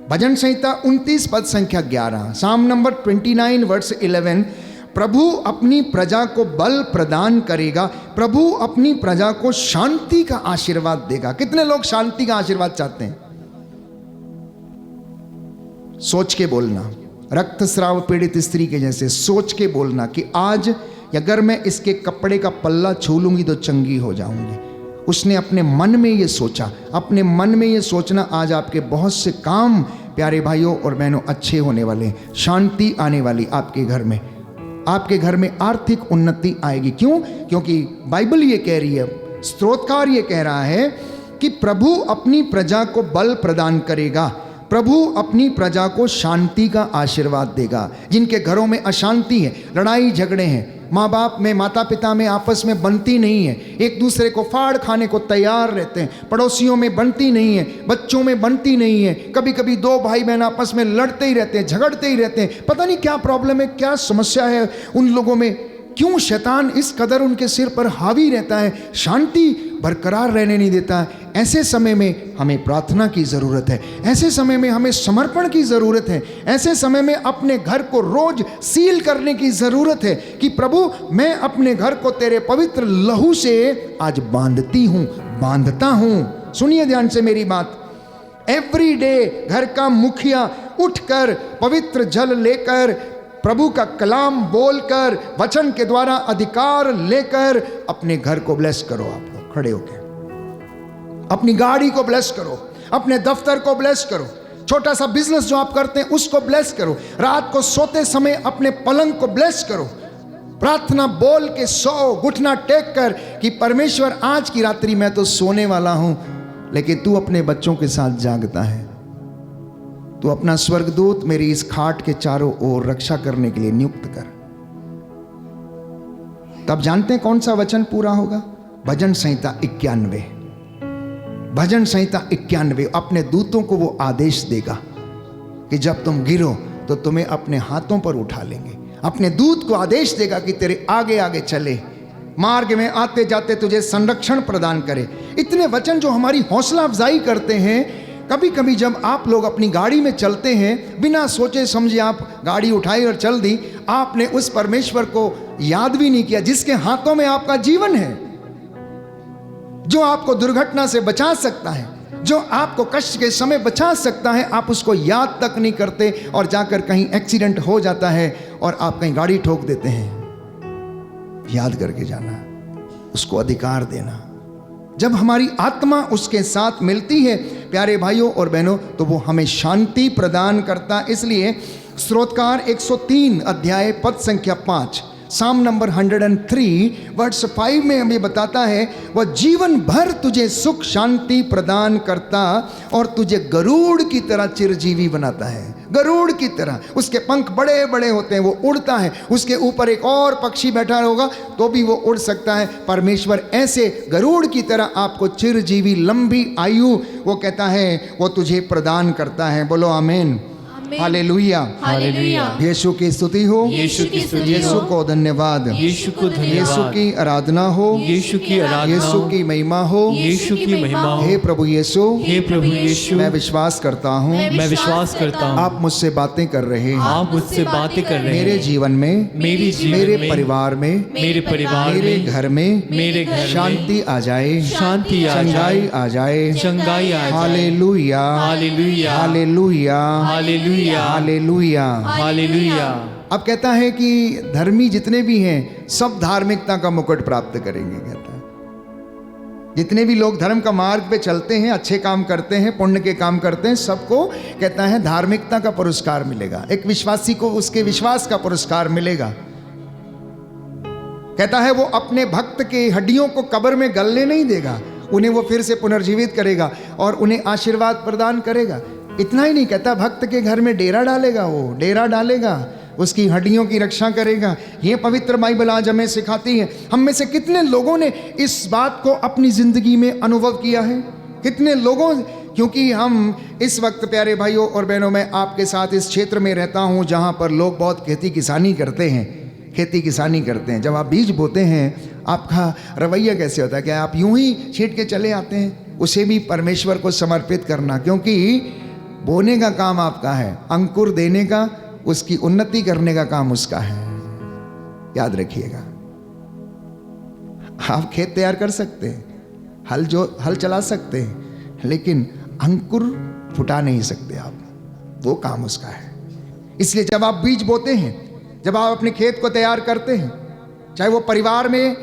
भजन संहिता 29 पद संख्या 11, साम नंबर 29 वर्स 11, प्रभु अपनी प्रजा को बल प्रदान करेगा, प्रभु अपनी प्रजा को शांति का आशीर्वाद देगा। कितने लोग शांति का आशीर्वाद चाहते हैं? सोच के बोलना, रक्तस्राव पीड़ित स्त्री के जैसे सोच के बोलना कि आज अगर मैं इसके कपड़े का पल्ला छू लूंगी तो चंगी हो जाऊंगी। उसने अपने मन में ये सोचा। अपने मन में ये सोचना, आज आपके बहुत से काम प्यारे भाइयों और बहनों अच्छे होने वाले, शांति आने वाली आपके घर में, आपके घर में आर्थिक उन्नति आएगी। क्यों? क्योंकि बाइबल ये कह रही है, स्तोत्रकार ये कह रहा है कि प्रभु अपनी प्रजा को बल प्रदान करेगा, प्रभु अपनी प्रजा को शांति का आशीर्वाद देगा। जिनके घरों में अशांति है, लड़ाई झगड़े हैं, माँ बाप में, माता पिता में आपस में बनती नहीं है, एक दूसरे को फाड़ खाने को तैयार रहते हैं, पड़ोसियों में बनती नहीं है, बच्चों में बनती नहीं है, कभी कभी 2 भाई बहन आपस में लड़ते ही रहते हैं, झगड़ते ही रहते हैं। पता नहीं क्या प्रॉब्लम है, क्या समस्या है उन लोगों में, क्यों शैतान इस कदर उनके सिर पर हावी रहता है, शांति बरकरार रहने नहीं देता है। ऐसे समय में हमें प्रार्थना की ज़रूरत है, ऐसे समय में हमें समर्पण की ज़रूरत है, ऐसे समय में अपने घर को रोज सील करने की ज़रूरत है कि प्रभु मैं अपने घर को तेरे पवित्र लहू से आज बांधती हूँ, बांधता हूँ। सुनिए ध्यान से मेरी बात। एवरी डे घर का मुखिया उठकर पवित्र जल लेकर, प्रभु का कलाम बोलकर, वचन के द्वारा अधिकार लेकर अपने घर को ब्लेस करो। आप लोग खड़े होकर अपनी गाड़ी को ब्लेस करो, अपने दफ्तर को ब्लेस करो, छोटा सा बिजनेस जो आप करते हैं उसको ब्लेस करो, रात को सोते समय अपने पलंग को ब्लेस करो, प्रार्थना बोल के सो, घुटना टेक कर कि परमेश्वर आज की रात्रि मैं तो सोने वाला हूं, लेकिन तू अपने बच्चों के साथ जागता है, तू अपना स्वर्गदूत मेरी इस खाट के चारों ओर रक्षा करने के लिए नियुक्त कर। तब जानते हैं कौन सा वचन पूरा होगा? भजन संहिता 91, भजन संहिता 91। अपने दूतों को वो आदेश देगा कि जब तुम गिरो तो तुम्हें अपने हाथों पर उठा लेंगे। अपने दूत को आदेश देगा कि तेरे आगे आगे चले, मार्ग में आते जाते तुझे संरक्षण प्रदान करे। इतने वचन जो हमारी हौसला अफजाई करते हैं। कभी कभी जब आप लोग अपनी गाड़ी में चलते हैं, बिना सोचे समझे आप गाड़ी उठाई और चल दी, आपने उस परमेश्वर को याद भी नहीं किया जिसके हाथों में आपका जीवन है, जो आपको दुर्घटना से बचा सकता है, जो आपको कष्ट के समय बचा सकता है। आप उसको याद तक नहीं करते और जाकर कहीं एक्सीडेंट हो जाता है और आप कहीं गाड़ी ठोक देते हैं। याद करके जाना, उसको अधिकार देना, जब हमारी आत्मा उसके साथ मिलती है प्यारे भाइयों और बहनों, तो वो हमें शांति प्रदान करता। इसलिए स्रोतकार 103 अध्याय पद संख्या 5 साम नंबर 103 वर्स 5 में हमें बताता है, वह जीवन भर तुझे सुख शांति प्रदान करता और तुझे गरुड़ की तरह चिरजीवी बनाता है। गरुड़ की तरह, उसके पंख बड़े बड़े होते हैं, वो उड़ता है, उसके ऊपर एक और पक्षी बैठा होगा तो भी वो उड़ सकता है। परमेश्वर ऐसे गरुड़ की तरह आपको चिरजीवी लंबी आयु वो कहता है वो तुझे प्रदान करता है। बोलो आमीन, हालेलुया, हालेलुया। यीशु की स्तुति हो, यीशु की स्तुति यीशु हो, को धन्यवाद, यीशु को यीशु धन्यवाद, की आराधना हो, यीशु की आराधना यीशु हो, की महिमा हो। यीशु की महिमा हो। हे प्रभु यीशु, हे प्रभु यीशु, मैं विश्वास करता हूँ मैं विश्वास करता हूँ आप मुझसे बातें कर रहे हैं। आप मुझसे बातें कर रहे मेरे हैं। जीवन में, मेरी जीवन मेरे में, परिवार में, मेरे परिवार मेरे में, घर में मेरे घर में शांति आ जाए, शांति आ चंगाई जाए, आ जाए। चंगाई आ जाए। Hallelujah, hallelujah, hallelujah, hallelujah, hallelujah. Hallelujah. अब कहता है कि धर्मी जितने भी हैं सब धार्मिकता का मुकुट प्राप्त करेंगे। कहता है जितने भी लोग धर्म का मार्ग पे चलते हैं, अच्छे काम करते हैं, पुण्य के काम करते हैं, सबको कहता है धार्मिकता का पुरस्कार मिलेगा। एक विश्वासी को उसके विश्वास का पुरस्कार मिलेगा। कहता है वो अपने भक्त के हड्डियों को कब्र में गलने नहीं देगा, उन्हें वो फिर से पुनर्जीवित करेगा और उन्हें आशीर्वाद प्रदान करेगा। इतना ही नहीं कहता, भक्त के घर में डेरा डालेगा, वो डेरा डालेगा, उसकी हड्डियों की रक्षा करेगा। ये पवित्र बाइबल आज हमें सिखाती है। हम में से कितने लोगों ने इस बात को अपनी जिंदगी में अनुभव किया है? कितने लोगों, क्योंकि हम इस वक्त प्यारे भाइयों और बहनों, मैं आपके साथ इस क्षेत्र में रहता हूँ जहाँ पर लोग बहुत खेती किसानी करते हैं। खेती किसानी करते हैं, जब आप बीज बोते हैं आपका रवैया कैसे होता है? क्या आप यूं ही छींट के चले आते हैं? उसे भी परमेश्वर को समर्पित करना, क्योंकि बोने का काम आपका है, अंकुर देने का, उसकी उन्नति करने का काम उसका है। याद रखिएगा। आप खेत तैयार कर सकते हैं, हल चला सकते हैं, लेकिन अंकुर फुटा नहीं सकते आप, वो काम उसका है। इसलिए जब आप बीज बोते हैं, जब आप अपने खेत को तैयार करते हैं, चाहे वो परिवार में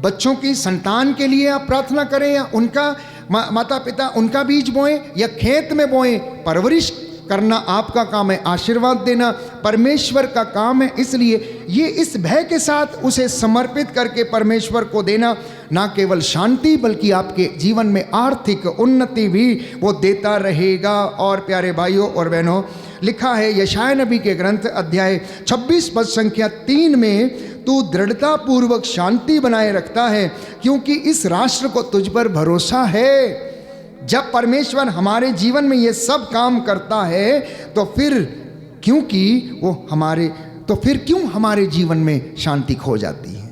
बच्चों की संतान के लिए आप प्रार्थना करें या उनका माता पिता उनका बीज बोएं या खेत में बोएं, परवरिश करना आपका काम है, आशीर्वाद देना परमेश्वर का काम है। इसलिए ये इस भय के साथ उसे समर्पित करके परमेश्वर को देना, ना केवल शांति बल्कि आपके जीवन में आर्थिक उन्नति भी वो देता रहेगा। और प्यारे भाइयों और बहनों, लिखा है यशाया नबी के ग्रंथ अध्याय 26 पद संख्या 3 में, तू दृढ़ता पूर्वक शांति बनाए रखता है क्योंकि इस राष्ट्र को तुझ पर भरोसा है। जब परमेश्वर हमारे जीवन में ये सब काम करता है तो फिर क्यों हमारे जीवन में शांति खो जाती है?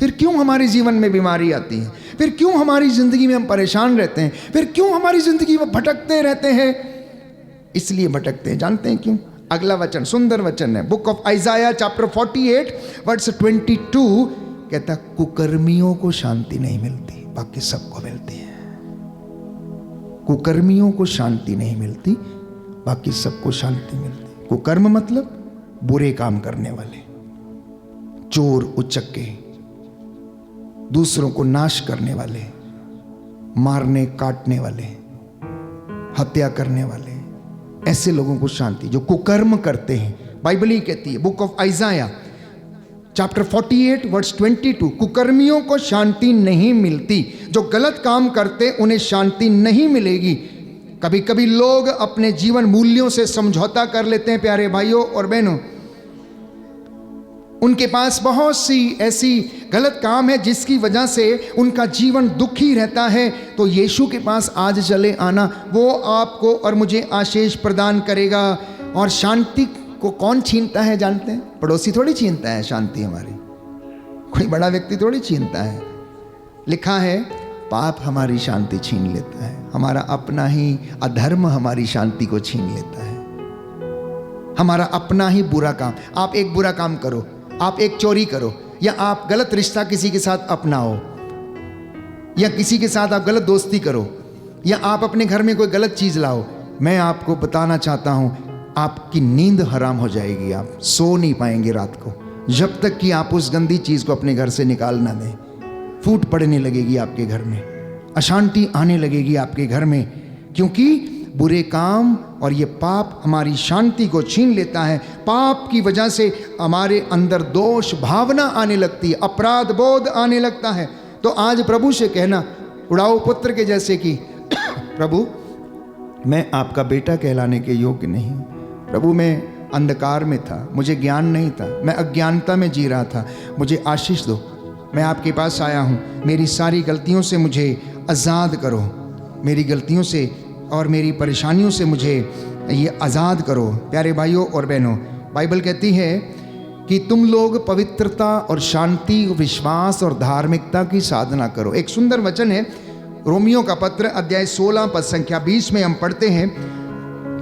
फिर क्यों हमारे जीवन में बीमारी आती है? फिर क्यों हमारी जिंदगी में हम परेशान रहते हैं? फिर क्यों हमारी जिंदगी में भटकते रहते हैं? इसलिए भटकते हैं, जानते हैं क्यों? अगला वचन सुंदर वचन है, book of Isaiah chapter 48 verse 22 कहता, कुकर्मियों को शांति नहीं मिलती, बाकी सबको मिलती है। कुकर्मियों को शांति नहीं मिलती, बाकी सबको शांति मिलती। कुकर्म मतलब बुरे काम करने वाले, चोर उचक्के, दूसरों को नाश करने वाले, मारने काटने वाले, हत्या करने वाले, ऐसे लोगों को शांति, जो कुकर्म करते हैं। बाइबल ही कहती है, book of Isaiah chapter 48 verse 22, कुकर्मियों को शांति नहीं मिलती। जो गलत काम करते उन्हें शांति नहीं मिलेगी। कभी कभी लोग अपने जीवन मूल्यों से समझौता कर लेते हैं प्यारे भाइयों और बहनों। उनके पास बहुत सी ऐसी गलत काम है जिसकी वजह से उनका जीवन दुखी रहता है। तो यीशु के पास आज चले आना, वो आपको और मुझे आशीष प्रदान करेगा। और शांति को कौन छीनता है जानते हैं? पड़ोसी थोड़ी छीनता है शांति हमारी, कोई बड़ा व्यक्ति थोड़ी छीनता है। लिखा है पाप हमारी शांति छीन लेता है, हमारा अपना ही अधर्म हमारी शांति को छीन लेता है, हमारा अपना ही बुरा काम। आप एक बुरा काम करो, आप एक चोरी करो, या आप गलत रिश्ता किसी के साथ अपनाओ, या किसी के साथ आप गलत दोस्ती करो, या आप अपने घर में कोई गलत चीज़ लाओ, मैं आपको बताना चाहता हूँ आपकी नींद हराम हो जाएगी। आप सो नहीं पाएंगे रात को जब तक कि आप उस गंदी चीज़ को अपने घर से निकाल ना दें। फूट पड़ने लगेगी आपके घर में। अशांति आने लगेगी आपके घर में, क्योंकि बुरे काम और ये पाप हमारी शांति को छीन लेता है। पाप की वजह से हमारे अंदर दोष भावना आने लगती है, अपराध बोध आने लगता है। तो आज प्रभु से कहना उड़ाऊ पुत्र के जैसे कि प्रभु मैं आपका बेटा कहलाने के योग्य नहीं। प्रभु मैं अंधकार में था, मुझे ज्ञान नहीं था, मैं अज्ञानता में जी रहा था, मुझे आशीष दो। मैं आपके पास आया हूँ, मेरी सारी गलतियों से मुझे आज़ाद करो, मेरी गलतियों से और मेरी परेशानियों से मुझे ये आज़ाद करो। प्यारे भाइयों और बहनों, बाइबल कहती है कि तुम लोग पवित्रता और शांति, विश्वास और धार्मिकता की साधना करो। एक सुंदर वचन है, रोमियो का पत्र अध्याय 16 पद संख्या 20 में हम पढ़ते हैं,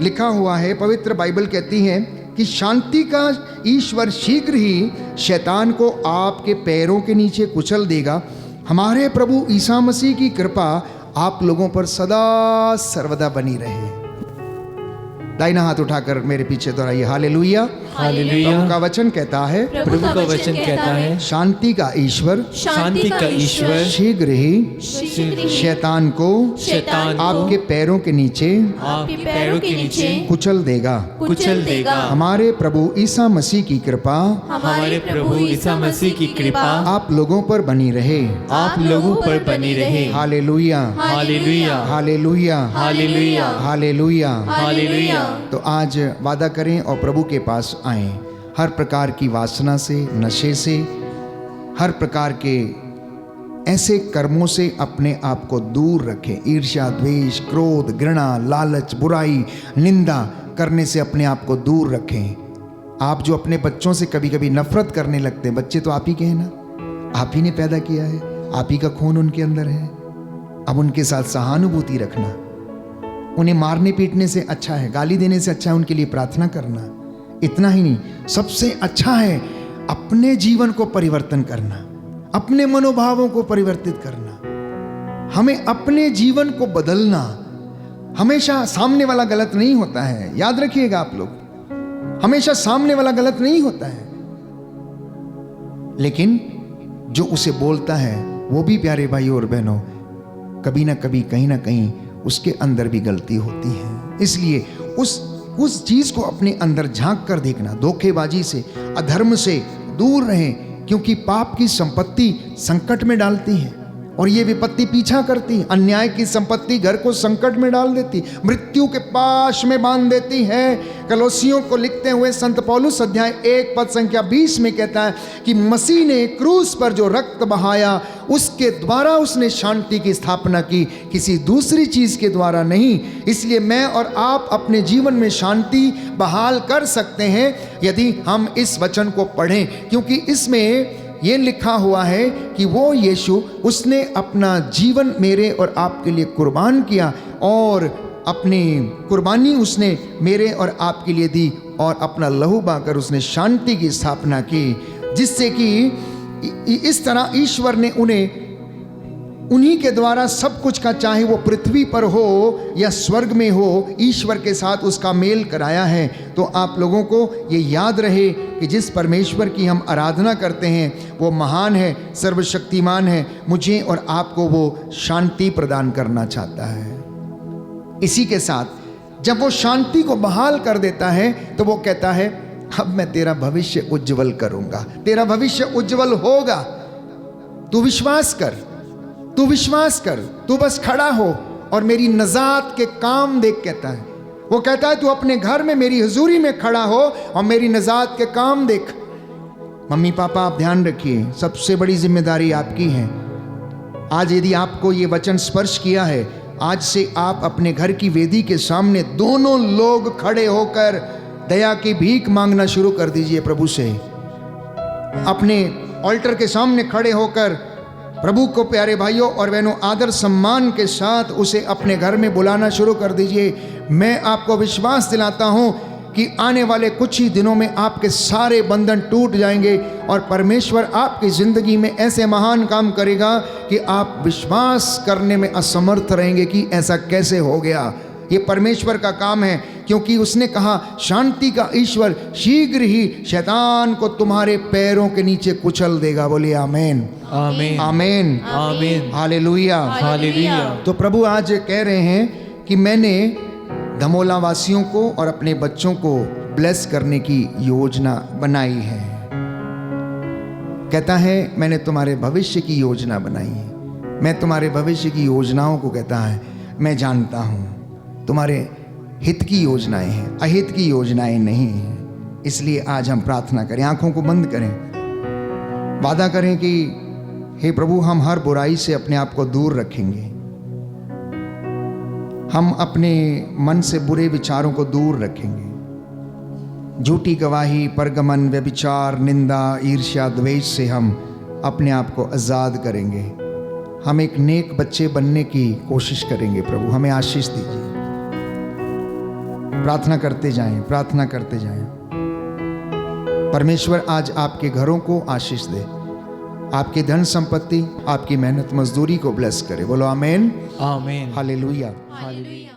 लिखा हुआ है, पवित्र बाइबल कहती है कि शांति का ईश्वर शीघ्र ही शैतान को आपके पैरों के नीचे कुचल देगा। हमारे प्रभु ईसा मसीह की कृपा आप लोगों पर सदा सर्वदा बनी रहे। दाहिना हाथ उठाकर मेरे पीछे दोहराइए, हालेलुया। हालेलुया। प्रभु का वचन कहता है, प्रभु का वचन कहता है, शांति का ईश्वर शांति का ईश्वर शीघ्र ही शैतान को आपके पैरों के नीचे आपके पैरों के नीचे कुचल देगा। कुचल देगा। हमारे प्रभु ईसा मसीह की कृपा हमारे प्रभु ईसा मसीह की कृपा आप लोगों पर बनी रहे। आप लोगों पर बनी रहे। Hallelujah, hallelujah. Hallelujah, hallelujah. Hallelujah. Hallelujah. तो आज वादा करें और प्रभु के पास आएं। हर प्रकार की वासना से, नशे से, हर प्रकार के ऐसे कर्मों से अपने आप को दूर रखें। ईर्ष्या, द्वेष, क्रोध, घृणा, लालच, बुराई, निंदा करने से अपने आप को दूर रखें। आप जो अपने बच्चों से कभी कभी नफरत करने लगते हैं, बच्चे तो आप ही के हैं ना, आप ही ने पैदा किया है, आप ही का खून उनके अंदर है। अब उनके साथ सहानुभूति रखना। उन्हें मारने पीटने से अच्छा है, गाली देने से अच्छा है उनके लिए प्रार्थना करना। इतना ही नहीं, सबसे अच्छा है अपने जीवन को परिवर्तन करना, अपने मनोभावों को परिवर्तित करना। हमें अपने जीवन को बदलना। हमेशा सामने वाला गलत नहीं होता है, याद रखिएगा आप लोग, हमेशा सामने वाला गलत नहीं होता है, लेकिन जो उसे बोलता है वो भी, प्यारे भाइयों और बहनों, कभी ना कभी, कहीं ना कहीं उसके अंदर भी गलती होती है। इसलिए उस चीज को अपने अंदर झांक कर देखना। धोखेबाजी से, अधर्म से दूर रहें, क्योंकि पाप की संपत्ति संकट में डालती है और ये विपत्ति पीछा करती है। अन्याय की संपत्ति घर को संकट में डाल देती, मृत्यु के पाश में बांध देती है। कलोसियों को लिखते हुए संत पौलुस अध्याय 1 पद संख्या 20 में कहता है कि मसीह ने क्रूस पर जो रक्त बहाया उसके द्वारा उसने शांति की स्थापना की, किसी दूसरी चीज के द्वारा नहीं। इसलिए मैं और आप अपने जीवन में शांति बहाल कर सकते हैं यदि हम इस वचन को पढ़ें, क्योंकि इसमें ये लिखा हुआ है कि वो यीशु, उसने अपना जीवन मेरे और आपके लिए कुर्बान किया और अपनी कुर्बानी उसने मेरे और आपके लिए दी और अपना लहू बहाकर उसने शांति की स्थापना की, जिससे कि इस तरह ईश्वर ने उन्हें उन्हीं के द्वारा सब कुछ का, चाहे वो पृथ्वी पर हो या स्वर्ग में हो, ईश्वर के साथ उसका मेल कराया है। तो आप लोगों को ये याद रहे कि जिस परमेश्वर की हम आराधना करते हैं वो महान है, सर्वशक्तिमान है, मुझे और आपको वो शांति प्रदान करना चाहता है। इसी के साथ जब वो शांति को बहाल कर देता है तो वो कहता है अब मैं तेरा भविष्य उज्जवल करूंगा, तेरा भविष्य उज्जवल होगा, तू विश्वास कर, तू विश्वास कर, तू बस खड़ा हो और मेरी नजात के काम देख। कहता है, वो कहता है तू अपने घर में मेरी हुजूरी में खड़ा हो और मेरी नजात के काम देख। मम्मी पापा आप ध्यान रखिए, सबसे बड़ी जिम्मेदारी आपकी है। आज यदि आपको ये वचन स्पर्श किया है, आज से आप अपने घर की वेदी के सामने दोनों लोग खड़े होकर दया की भीख मांगना शुरू कर दीजिए प्रभु से। अपने ऑल्टर के सामने खड़े होकर प्रभु को, प्यारे भाइयों और बहनों, आदर सम्मान के साथ उसे अपने घर में बुलाना शुरू कर दीजिए। मैं आपको विश्वास दिलाता हूं कि आने वाले कुछ ही दिनों में आपके सारे बंधन टूट जाएंगे और परमेश्वर आपकी ज़िंदगी में ऐसे महान काम करेगा कि आप विश्वास करने में असमर्थ रहेंगे कि ऐसा कैसे हो गया। ये परमेश्वर का काम है, क्योंकि उसने कहा शांति का ईश्वर शीघ्र ही शैतान को तुम्हारे पैरों के नीचे कुचल देगा। बोलिए आमीन, आमीन आमीन, आमीन हालेलुया। हालेलुया। तो प्रभु आज कह रहे हैं कि मैंने धमोला वासियों को और अपने बच्चों को ब्लेस करने की योजना बनाई है। कहता है मैंने तुम्हारे भविष्य की योजना बनाई है। मैं तुम्हारे भविष्य की योजनाओं को कहता है मैं जानता हूँ। तुम्हारे हित की योजनाएं हैं, अहित की योजनाएं नहीं हैं। इसलिए आज हम प्रार्थना करें, आंखों को बंद करें, वादा करें कि हे प्रभु हम हर बुराई से अपने आप को दूर रखेंगे। हम अपने मन से बुरे विचारों को दूर रखेंगे। झूठी गवाही, परगमन, व्यभिचार, निंदा, ईर्ष्या, द्वेष से हम अपने आप को आज़ाद करेंगे। हम एक नेक बच्चे बनने की कोशिश करेंगे। प्रभु हमें आशीष दीजिए। प्रार्थना करते जाएं, प्रार्थना करते जाएं। परमेश्वर आज आपके घरों को आशीष दे, आपकी धन संपत्ति, आपकी मेहनत मजदूरी को ब्लेस करे। बोलो आमीन, आमीन हालेलुया। हालेलुया।